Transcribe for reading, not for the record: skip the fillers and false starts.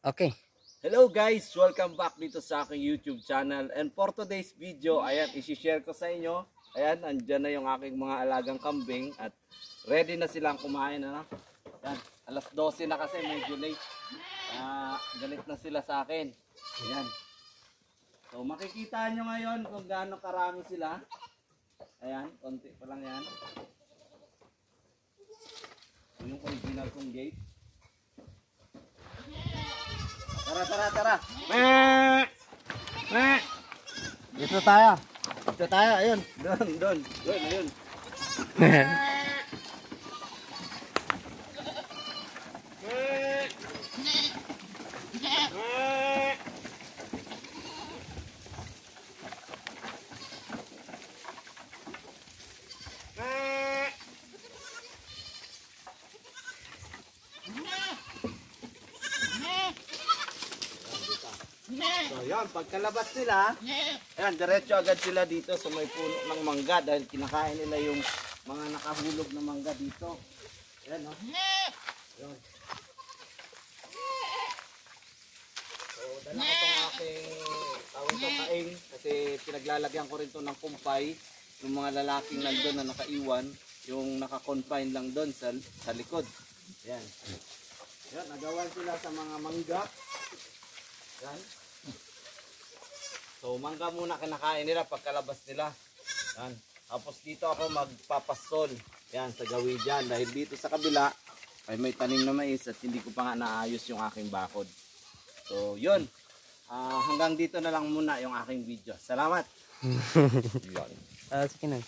Okay. Hello guys! Welcome back dito sa aking YouTube channel. And for today's video, ayan, isi-share ko sa inyo. Ayan, andyan na yung aking mga alagang kambing at ready na silang kumain. Ano? Ayan, alas 12 na kasi, medyo late. Galit na sila sa akin. Ayan. So makikita nyo ngayon kung gaano karami sila. Ayan, konti pa lang yan. So, yung original kong gate. Tara. Dito tayo. Ayun. Doon, ayun. So yun, pagkalabas nila, ayan, diretso agad sila dito sa may puno ng mangga dahil kinakain nila yung mga nakahulog na mangga dito. Ayan, no? Ayan. So, dala ko itong aking tawag ito kaing kasi pinaglalagyan ko rin ito ng kumpay. Yung mga lalaking nandun na nakaiwan, yung nakakonfine lang doon sa likod. Ayan. Ayan, nagawan sila sa mga mangga. Ayan. So mangga muna kinakain nila pagkalabas nila. Yan. Tapos dito ako magpapastol. Yan, sa gawi dyan. Dahil dito sa kabila ay may tanim na mais at hindi ko pa nga naayos yung aking bakod. So yun. Hanggang dito na lang muna yung aking video. Salamat. Sige na.